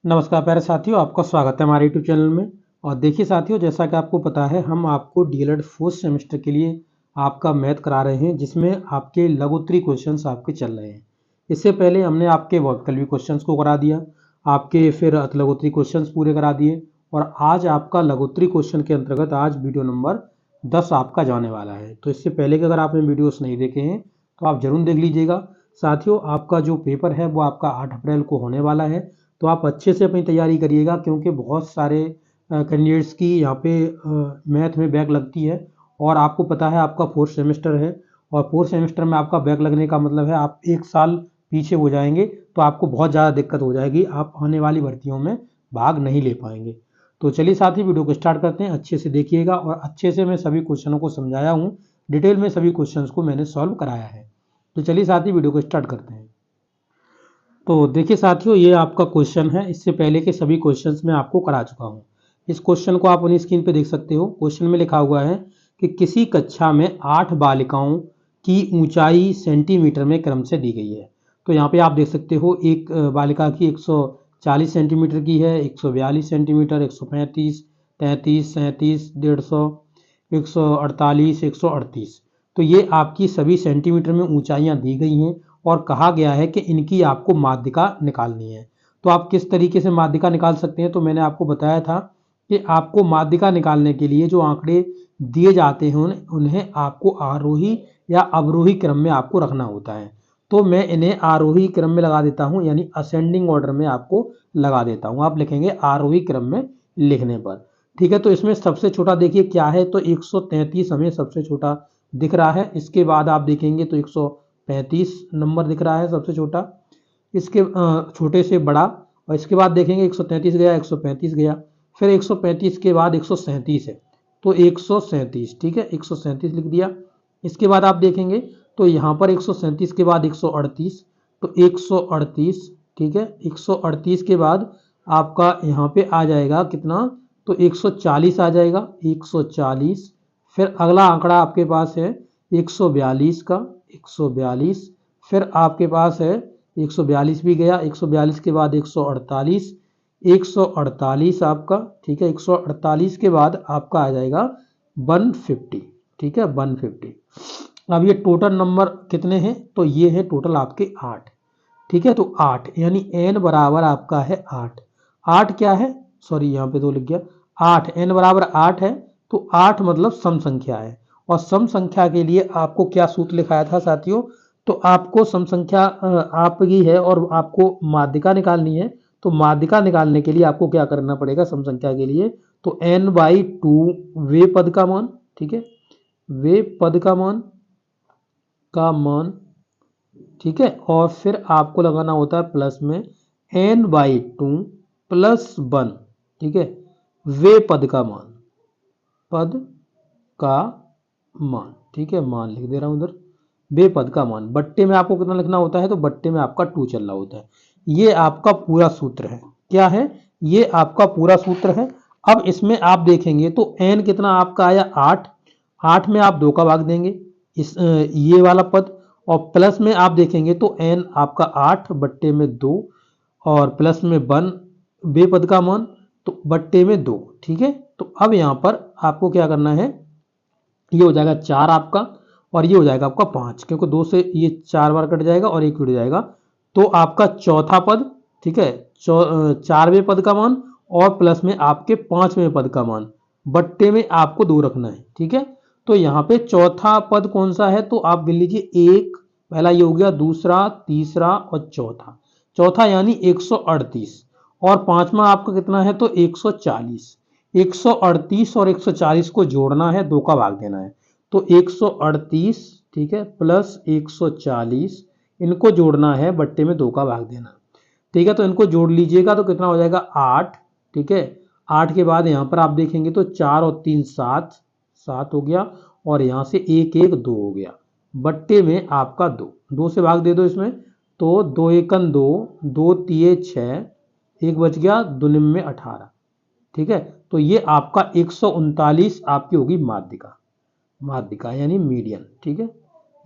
नमस्कार प्यारे साथियों, आपका स्वागत है हमारे यूट्यूब चैनल में। और देखिए साथियों, जैसा कि आपको पता है, हम आपको डीएलएड फोर्थ सेमेस्टर के लिए आपका मैथ करा रहे हैं, जिसमें आपके लघुत्तरी क्वेश्चंस आपके चल रहे हैं। इससे पहले हमने आपके वर्गकलवी क्वेश्चंस को करा दिया, आपके फिर अतिलघुत्तरी क्वेश्चंस पूरे करा दिए, और आज आपका लघुत्तरी क्वेश्चन के अंतर्गत आज वीडियो नंबर 10 आपका जाने वाला है। तो इससे पहले कि अगर आपने वीडियोस नहीं देखे हैं तो आप जरूर देख लीजिएगा। साथियों, आपका जो पेपर है वो आपका 8 अप्रैल को होने वाला है, तो आप अच्छे से अपनी तैयारी करिएगा, क्योंकि बहुत सारे कैंडिडेट्स की यहाँ पे मैथ में बैक लगती है। और आपको पता है आपका फोर्थ सेमेस्टर है, और फोर्थ सेमेस्टर में आपका बैक लगने का मतलब है आप एक साल पीछे हो जाएंगे, तो आपको बहुत ज़्यादा दिक्कत हो जाएगी, आप आने वाली भर्तियों में भाग नहीं ले पाएंगे। तो चलिए साथी, वीडियो को स्टार्ट करते हैं। अच्छे से देखिएगा, और अच्छे से मैं सभी क्वेश्चनों को समझाया हूँ, डिटेल में सभी क्वेश्चंस को मैंने सॉल्व कराया है। तो चलिए साथी, वीडियो को स्टार्ट करते हैं। तो देखिए साथियों, ये आपका क्वेश्चन है। इससे पहले के सभी क्वेश्चंस मैं आपको करा चुका हूँ। इस क्वेश्चन को आप अपनी स्क्रीन पे देख सकते हो। क्वेश्चन में लिखा हुआ है कि किसी कक्षा में 8 बालिकाओं की ऊंचाई सेंटीमीटर में क्रम से दी गई है। तो यहाँ पे आप देख सकते हो, एक बालिका की 140 सेंटीमीटर की है, 142 सेंटीमीटर, 135, 33, 37, 150, 148, 138। तो ये आपकी सभी सेंटीमीटर में ऊंचाइयां दी गई हैं, और कहा गया है कि इनकी आपको माध्यिका निकालनी है। तो आप किस तरीके से माध्यिका निकाल सकते हैं, तो मैंने आपको बताया था कि आपको माध्यिका निकालने के लिए जो आंकड़े दिए जाते हैं उन्हें आपको आरोही या अवरोही क्रम में आपको रखना होता है। तो मैं इन्हें आरोही क्रम में लगा देता हूं, यानी असेंडिंग ऑर्डर में आपको लगा देता हूं। आप लिखेंगे आरोही क्रम में लिखने पर। ठीक है, तो इसमें सबसे छोटा देखिए क्या है, तो 133 हमें सबसे छोटा दिख रहा है। इसके बाद आप देखेंगे तो 135 नंबर दिख रहा है सबसे छोटा, इसके छोटे से बड़ा। और इसके बाद देखेंगे 133 गया, 135 गया, फिर 135 के बाद 137 है, तो 137। ठीक है, 137 लिख दिया। इसके बाद आप देखेंगे तो यहाँ पर 137 के बाद 138, तो 138। ठीक है, 138 के बाद आपका यहाँ पे आ जाएगा कितना, तो 140 आ जाएगा, 140। फिर अगला आंकड़ा आपके पास है 142 का, 142। फिर आपके पास है 142 भी गया, 142 के बाद 148, 148 आपका। ठीक है, 148 के बाद आपका आ जाएगा 150। ठीक है, 150। अब ये टोटल नंबर कितने हैं, तो ये है टोटल आपके 8। ठीक है, तो 8 यानी n बराबर आपका है 8। 8 क्या है, सॉरी यहाँ पे 2 लिख गया, 8, n बराबर 8 है। तो 8 मतलब सम संख्या है, और सम संख्या के लिए आपको क्या सूत्र लिखाया था साथियों, तो आपको सम संख्या आपकी है और आपको माध्यिका निकालनी है। तो माध्यिका निकालने के लिए आपको क्या करना पड़ेगा सम संख्या के लिए, तो n/2 वे पद का मान। ठीक है, वे पद का मान। ठीक है, और फिर आपको लगाना होता है प्लस में n/2 प्लस 1। ठीक है, वे पद का मान, पद का मान। ठीक है, मान लिख दे रहा हूं उधर, वे पद का मान। बट्टे में आपको कितना लिखना होता है, तो बट्टे में आपका 2 चल रहा होता है। ये आपका पूरा सूत्र है। क्या है, ये आपका पूरा सूत्र है। अब इसमें आप देखेंगे तो n कितना आपका आया 8। 8 में आप 2 का भाग देंगे, ये वाला पद। और प्लस में आप देखेंगे तो n आपका 8 बट्टे में 2, और प्लस में 1 बे पद का मान, तो बट्टे में 2। ठीक है, तो अब यहाँ पर आपको क्या करना है, ये हो जाएगा 4 आपका, और ये हो जाएगा आपका 5, क्योंकि 2 से ये 4 बार कट जाएगा और 1 जुड़ जाएगा। तो आपका चौथा पद, ठीक है, 4वें पद का मान, और प्लस में आपके 5वें पद का मान, बट्टे में आपको 2 रखना है। ठीक है, तो यहाँ पे चौथा पद कौन सा है, तो आप गिन लीजिए, एक पहला ये हो गया, दूसरा, तीसरा और चौथा। चौथा यानी 138, और पांचवा आपका कितना है, तो 140। 138 और 140 को जोड़ना है, 2 का भाग देना है, तो 138, ठीक है, प्लस 140, इनको जोड़ना है, बट्टे में 2 का भाग देना। ठीक है, तो इनको जोड़ लीजिएगा तो कितना हो जाएगा 8। ठीक है, 8 के बाद यहाँ पर आप देखेंगे तो 4 और 3 7, 7 हो गया, और यहाँ से 1 1 2 हो गया, बट्टे में आपका 2। 2 से भाग दे दो इसमें, तो 2 एकन 2, 2 तिये 6, 1 बच गया, 2 में 18। ठीक है, तो ये आपका 139 आपकी होगी माध्यिका, माध्यिका यानी मीडियन। ठीक है,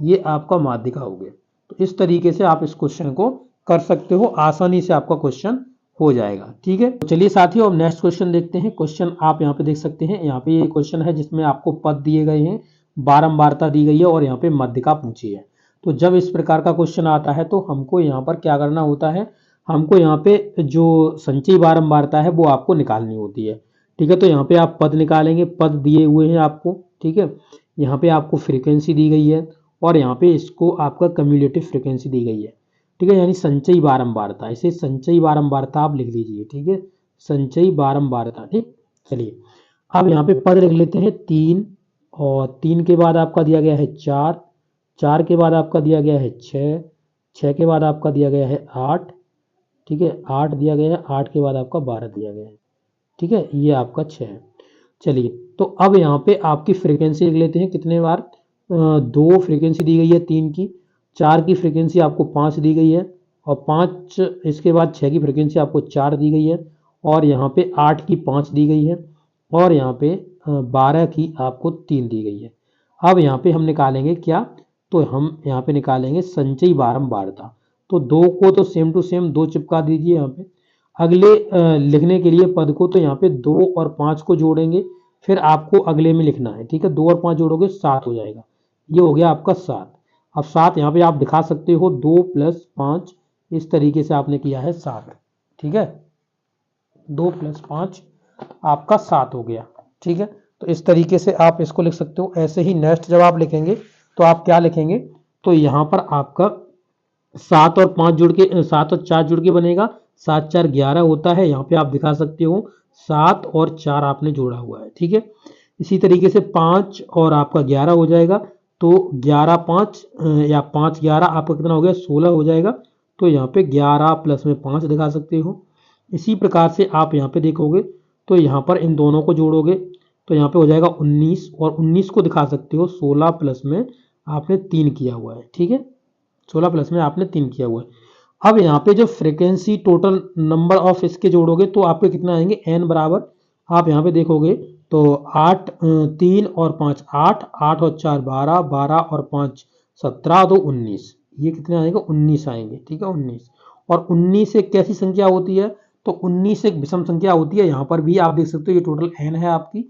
ये आपका माध्यिका हो गया। तो इस तरीके से आप इस क्वेश्चन को कर सकते हो, आसानी से आपका क्वेश्चन हो जाएगा। ठीक है, तो चलिए साथियों अब नेक्स्ट क्वेश्चन देखते हैं। क्वेश्चन आप यहाँ पे देख सकते हैं, यहाँ पे ये क्वेश्चन है जिसमें आपको पद दिए गए हैं, बारंबारता दी गई है और यहाँ पे मध्यिका पूछी है। तो जब इस प्रकार का क्वेश्चन आता है तो हमको यहाँ पर क्या करना होता है, हमको यहाँ पे जो संचयी बारंबारता है वो आपको निकालनी होती है। ठीक है, तो यहाँ पे आप पद निकालेंगे, पद दिए हुए हैं आपको। ठीक है, यहाँ पे आपको फ्रीक्वेंसी दी गई है और यहाँ पे इसको आपका कम्युलेटिव फ्रीक्वेंसी दी गई है। ठीक है, यानी संचयी बारंबारता, इसे संचयी बारंबारता आप लिख लीजिए। ठीक है, संचयी बारंबारता। ठीक, चलिए अब यहाँ पे पद लिख लेते हैं 3, और 3 के बाद आपका दिया गया है 4, 4 के बाद आपका दिया गया है 6, 6 के बाद आपका दिया गया है 8। ठीक है, 8 दिया गया है, 8 के बाद आपका 12 दिया गया है। ठीक है, ये आपका 6 है। चलिए तो अब यहाँ पे आपकी फ्रीक्वेंसी लिख लेते हैं, कितने बार, 2 फ्रीक्वेंसी दी गई है 3 की, 4 की फ्रीक्वेंसी आपको 5 दी गई है, और 5 इसके बाद 6 की फ्रीक्वेंसी आपको 4 दी गई है, और यहाँ पे 8 की 5 दी गई है, और यहाँ पे 12 की आपको 3 दी गई है। अब यहाँ पे हम निकालेंगे क्या, तो हम यहाँ पे निकालेंगे संचयी बारंबारता। तो 2 को तो सेम टू सेम 2 चिपका दीजिए यहाँ पे। अगले लिखने के लिए पद को तो यहाँ पे 2 और 5 को जोड़ेंगे, फिर आपको अगले में लिखना है। ठीक है, 2 और 5 जोड़ोगे 7 हो जाएगा, ये हो गया आपका 7। अब 7 यहाँ पे आप दिखा सकते हो, 2 + 5, इस तरीके से आपने किया है 7। ठीक है, 2 + 5 आपका 7 हो गया। ठीक है, तो इस तरीके से आप इसको लिख सकते हो। ऐसे ही नेक्स्ट जब आप लिखेंगे तो आप क्या लिखेंगे, तो यहाँ पर आपका 7 और 5 जुड़ के, 7 और 4 जुड़ के बनेगा, 7 4 11 होता है। यहाँ पे आप दिखा सकते हो 7 और 4 आपने जोड़ा हुआ है। ठीक है, इसी तरीके से 5 और आपका 11 हो जाएगा, तो 11 5 या 5 11 आपका कितना हो गया, 16 हो जाएगा। तो यहाँ पे 11 प्लस में 5 दिखा सकते हो। इसी प्रकार से आप यहाँ पे देखोगे तो यहाँ पर इन दोनों को जोड़ोगे तो यहाँ पे हो जाएगा 19, और 19 को दिखा सकते हो 16 प्लस में आपने 3 किया हुआ है। ठीक है, 16 प्लस में आपने 3 किया हुआ है। अब यहाँ पे जो फ्रीक्वेंसी टोटल नंबर ऑफ इसके जोड़ोगे तो आपके कितना आएंगे, n बराबर, आप यहाँ पे देखोगे तो 8 3 और 5 8, 8 और 4 12, 12 और 5 17, 2 19, ये कितने आएंगे, 19 आएंगे। ठीक है, 19, और 19 एक कैसी संख्या होती है, तो 19 एक विषम संख्या होती है। यहाँ पर भी आप देख सकते हो ये टोटल n है आपकी,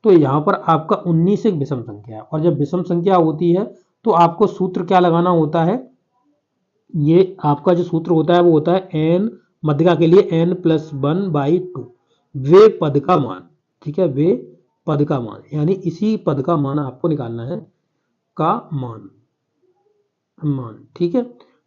तो यहाँ पर आपका 19 एक विषम संख्या है। और जब विषम संख्या होती है तो आपको सूत्र क्या लगाना होता है, ये आपका जो सूत्र होता है वो होता है n, मध्यिका के लिए n + 1/2, वे पद का मान। ठीक है, वे पद का मान, यानी इसी पद का मान आपको निकालना है, का मान। ठीक है,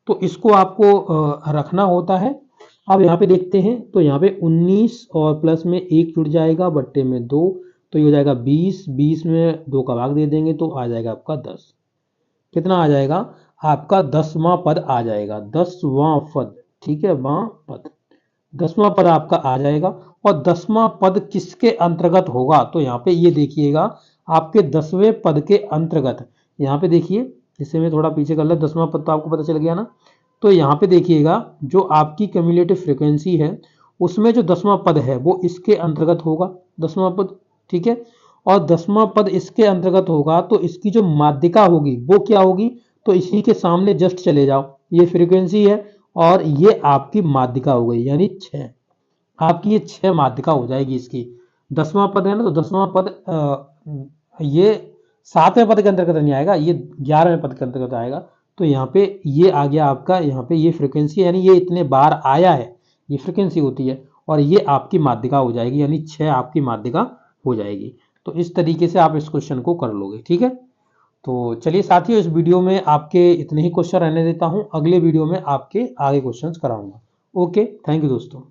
तो इसको आपको रखना होता है। अब यहाँ पे देखते हैं तो यहाँ पे 19 और प्लस में 1 जुड़ जाएगा, बट्टे में 2, तो ये हो जाएगा 20, 20 में 2 का भाग दे देंगे तो आ जाएगा आपका 10। कितना आ जाएगा, आपका 10वां पद आ जाएगा, 10वां पद। ठीक है, वां पद, 10वां पद आपका आ जाएगा। और 10वां पद किसके अंतर्गत होगा, तो यहाँ पे ये देखिएगा आपके 10वें पद के अंतर्गत। यहाँ पे देखिए, इसे मैं थोड़ा पीछे कर ले, 10वां पद तो आपको पता चल गया ना। तो यहाँ पे देखिएगा जो आपकी क्यूमुलेटिव फ्रीक्वेंसी है उसमें जो 10वां पद है वो इसके अंतर्गत होगा, 10वां पद। ठीक है, और 10वां पद इसके अंतर्गत होगा तो इसकी जो माध्यिका होगी वो क्या होगी, तो इसी के सामने जस्ट चले जाओ, ये फ्रीक्वेंसी है और ये आपकी माध्यिका हो गई, यानी 6, आपकी ये 6 माध्यिका हो जाएगी इसकी। 10वां पद है ना, तो 10वां पद ये 7वें पद के अंतर्गत नहीं आएगा, ये 11वें पद के अंतर्गत आएगा। तो यहाँ पे ये आ गया आपका, यहाँ पे ये फ्रीक्वेंसी, यानी ये इतने बार आया है, ये फ्रीक्वेंसी होती है, और ये आपकी माध्यिका हो जाएगी, यानी 6 आपकी माध्यिका हो जाएगी। तो इस तरीके से आप इस क्वेश्चन को कर लोगे। ठीक है, तो चलिए साथियों, इस वीडियो में आपके इतने ही क्वेश्चन रहने देता हूं, अगले वीडियो में आपके आगे क्वेश्चंस कराऊंगा। ओके, थैंक यू दोस्तों।